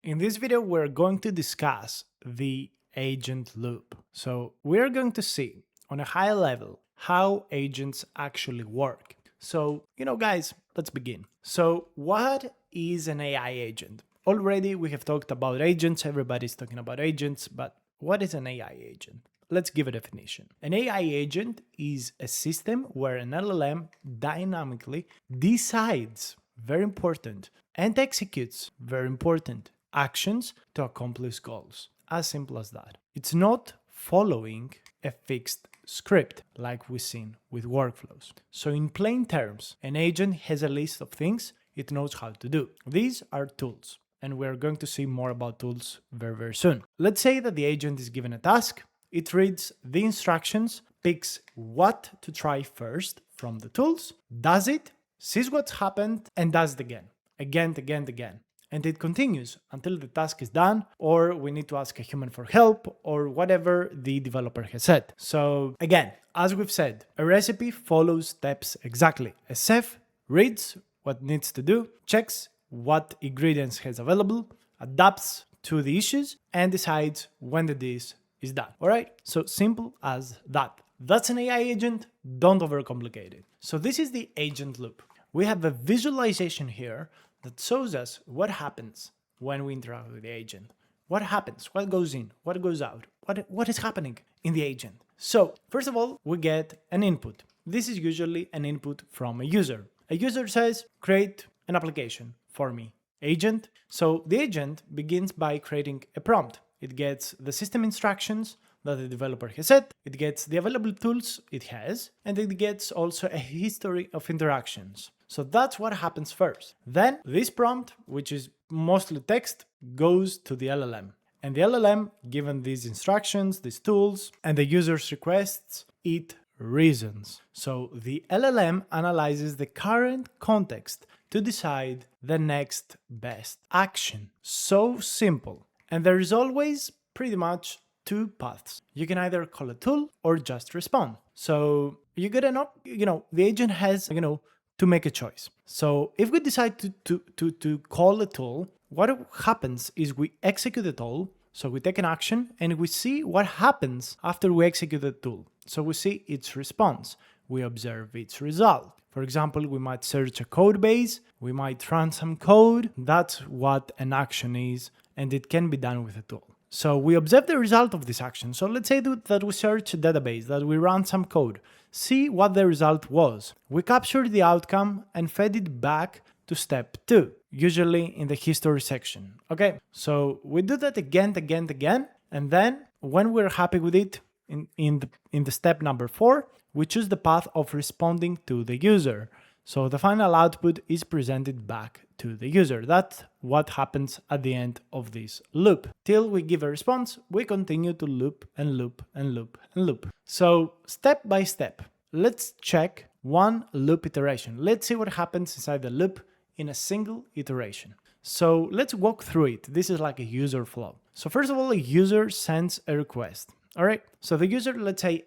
In this video, we're going to discuss the agent loop. So we're going to see on a high level how agents actually work. So, guys, let's begin. So what is an AI agent? Already we have talked about agents, everybody's talking about agents, but what is an AI agent? Let's give a definition. An AI agent is a system where an LLM dynamically decides, very important, and executes, very important, actions to accomplish goals. As simple as that. It's not following a fixed script like we've seen with workflows. So in plain terms, an agent has a list of things it knows how to do. These are tools, and we're going to see more about tools very, very soon. Let's say that the agent is given a task. It reads the instructions, picks what to try first from the tools, does it, sees what's happened, and does it again. Again. And it continues until the task is done, or we need to ask a human for help, or whatever the developer has said. So again, as we've said, a recipe follows steps exactly. A chef reads what needs to do, checks what ingredients has available, adapts to the issues, and decides when the dish is done. All right? So simple as that. That's an AI agent. Don't overcomplicate it. So this is the agent loop. We have a visualization here that shows us what happens when we interact with the agent. What happens? What goes in? What goes out? What is happening in the agent? So first of all, we get an input. This is usually an input from a user. A user says, create an application for me. Agent. So the agent begins by creating a prompt. It gets the system instructions that the developer has set, it gets the available tools it has, and it gets also a history of interactions. So that's what happens first. Then this prompt, which is mostly text, goes to the LLM. And the LLM, given these instructions, these tools, and the user's requests, it reasons. So the LLM analyzes the current context to decide the next best action. So simple. And there is always pretty much two paths. You can either call a tool or just respond. So you gotta know, the agent has, to make a choice. So if we decide to call a tool, what happens is we execute the tool. So we take an action and we see what happens after we execute the tool. So we see its response. We observe its result. For example, we might search a code base, we might run some code. That's what an action is, and it can be done with a tool. So we observe the result of this action. So let's say that we search a database, that we run some code, see what the result was. We capture the outcome and fed it back to step 2, usually in the history section. Okay, so we do that again, and then when we're happy with it, in the step number 4, we choose the path of responding to the user. So the final output is presented back to the user. That's what happens at the end of this loop. Till we give a response, we continue to loop and loop and loop and loop. So step by step, let's check one loop iteration. Let's see what happens inside the loop in a single iteration. So let's walk through it. This is like a user flow. So first of all, a user sends a request. All right. So the user, let's say,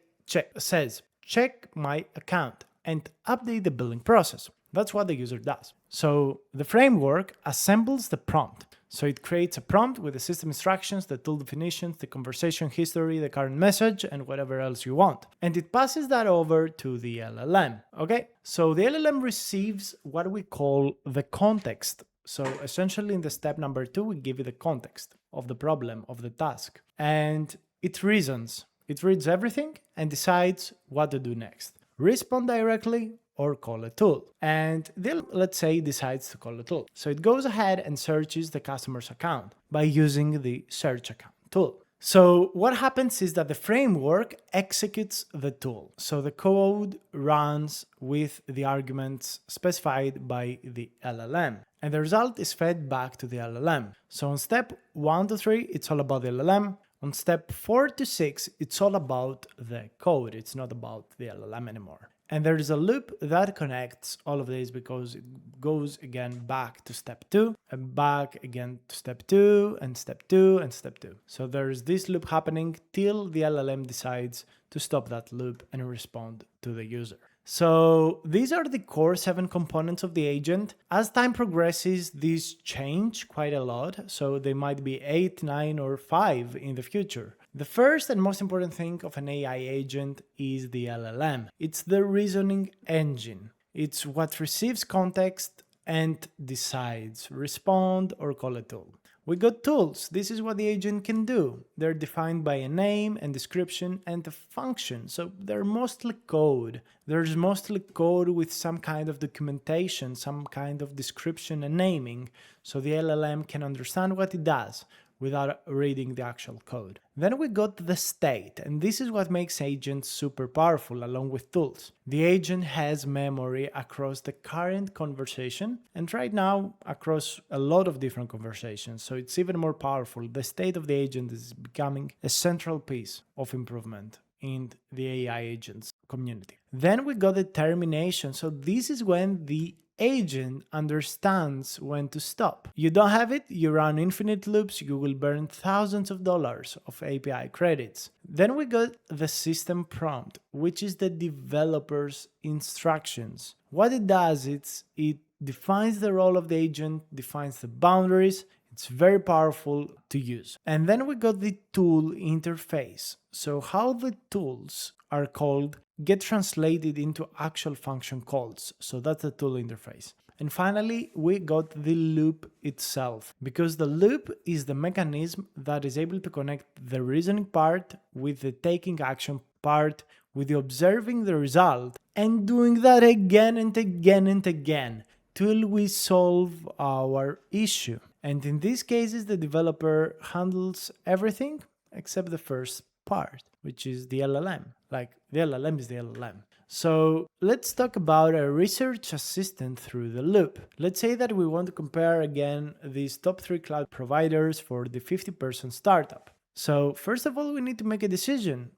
says, check my account and update the billing process. That's what the user does. So the framework assembles the prompt. So it creates a prompt with the system instructions, the tool definitions, the conversation history, the current message, and whatever else you want. And it passes that over to the LLM. Okay? So the LLM receives what we call the context. So essentially in the step number 2, we give you the context of the problem, of the task. And it reasons. It reads everything and decides what to do next. Respond directly or call a tool. And then, let's say, decides to call a tool. So it goes ahead and searches the customer's account by using the search account tool. So what happens is that the framework executes the tool. So the code runs with the arguments specified by the LLM. And the result is fed back to the LLM. So on step 1 to 3, it's all about the LLM. On step 4 to 6, it's all about the code. It's not about the LLM anymore. And there is a loop that connects all of these because it goes again back to step 2 and back again to step 2 and step 2 and step 2. So there is this loop happening till the LLM decides to stop that loop and respond to the user. So these are the core 7 components of the agent. As time progresses, these change quite a lot, so they might be 8, 9, or 5 in the future. The first and most important thing of an AI agent is the LLM. It's the reasoning engine. It's what receives context and decides, respond, or call a tool. We got tools. This is what the agent can do. They're defined by a name and description and a function, so they're mostly code. There's mostly code with some kind of documentation, some kind of description and naming, so the LLM can understand what it does without reading the actual code. Then we got the state, and this is what makes agents super powerful along with tools. The agent has memory across the current conversation and right now across a lot of different conversations, so it's even more powerful. The state of the agent is becoming a central piece of improvement in the AI agents community. Then we got the termination, so this is when the agent understands when to stop. You don't have it, you run infinite loops, you will burn thousands of dollars of API credits. Then we got the system prompt, which is the developer's instructions. What it does is it defines the role of the agent, defines the boundaries. It's very powerful to use. And then we got the tool interface. So how the tools are called get translated into actual function calls. So that's the tool interface. And finally, we got the loop itself, because the loop is the mechanism that is able to connect the reasoning part with the taking action part, with the observing the result, and doing that again and again and again till we solve our issue. And in these cases, the developer handles everything except the first part, which is the LLM. Like, the LLM is the LLM. So let's talk about a research assistant through the loop. Let's say that we want to compare again these top 3 cloud providers for the 50-person startup. So first of all, we need to make a decision.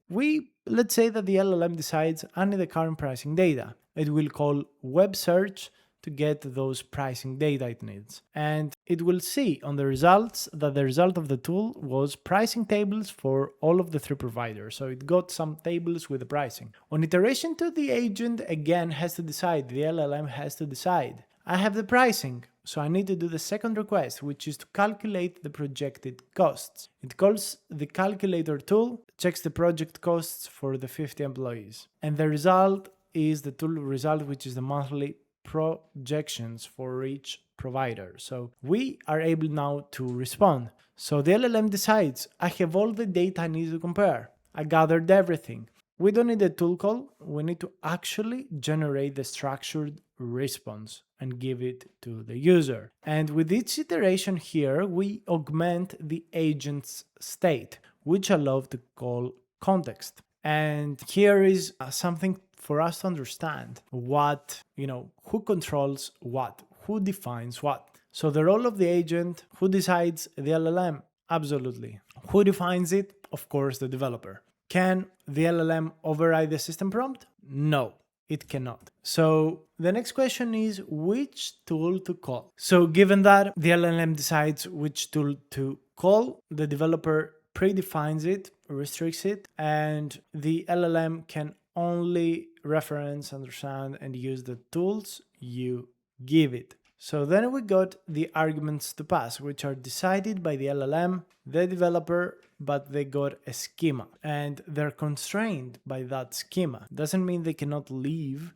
Let's say that the LLM decides I need the current pricing data. It will call web search to get those pricing data it needs. And it will see on the results that the result of the tool was pricing tables for all of the 3 providers. So it got some tables with the pricing. On iteration 2, the agent again has to decide, the LLM has to decide. I have the pricing, so I need to do the second request, which is to calculate the projected costs. It calls the calculator tool, checks the project costs for the 50 employees. And the result is the tool result, which is the monthly projections for each provider. So we are able now to respond. So the LLM decides, I have all the data I need to compare. I gathered everything. We don't need a tool call. We need to actually generate the structured response and give it to the user. And with each iteration here, we augment the agent's state, which allows to call context. And here is something for us to understand what, who controls what, who defines what. So the role of the agent, who decides the LLM? Absolutely. Who defines it? Of course, the developer. Can the LLM override the system prompt? No, it cannot. So the next question is which tool to call. So given that the LLM decides which tool to call, the developer predefines it, restricts it, and the LLM can only reference, understand, and use the tools you give it. So then we got the arguments to pass, which are decided by the LLM, the developer, but they got a schema and they're constrained by that schema. Doesn't mean they cannot leave,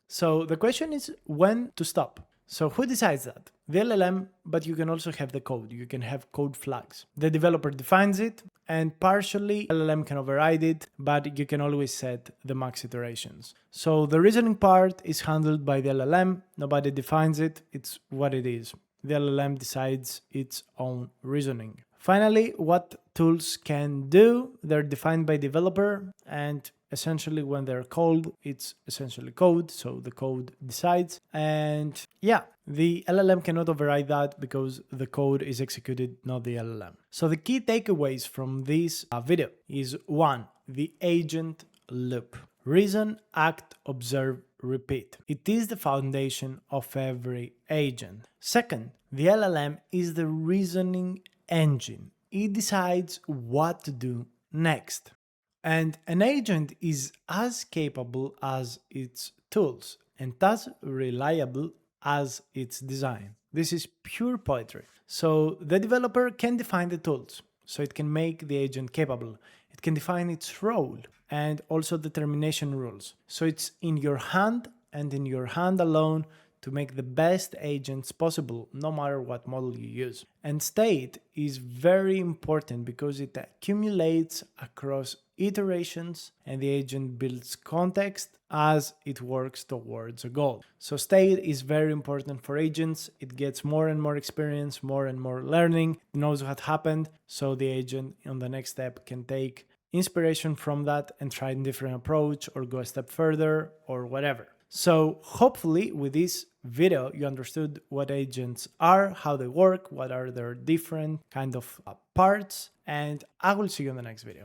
So the question is when to stop. So who decides that? The LLM, but you can also have the code. You can have code flags. The developer defines it, and partially LLM can override it, but you can always set the max iterations. So the reasoning part is handled by the LLM. Nobody defines it. It's what it is. The LLM decides its own reasoning. Finally, what tools can do, they're defined by developer, and essentially when they're called, it's essentially code, so the code decides. And yeah, the LLM cannot override that because the code is executed, not the LLM. So the key takeaways from this video is 1, the agent loop. Reason, act, observe, repeat. It is the foundation of every agent. Second, the LLM is the reasoning engine. It decides what to do next. And an agent is as capable as its tools and as reliable as its design. This is pure poetry. So the developer can define the tools, so it can make the agent capable. It can define its role and also the termination rules. So it's in your hand and in your hand alone to make the best agents possible, no matter what model you use. And state is very important because it accumulates across iterations and the agent builds context as it works towards a goal. So state is very important for agents. It gets more and more experience, more and more learning, it knows what happened, so the agent on the next step can take inspiration from that and try a different approach or go a step further or whatever. So hopefully with this video you understood what agents are, how they work, what are their different kind of parts, and I will see you in the next video.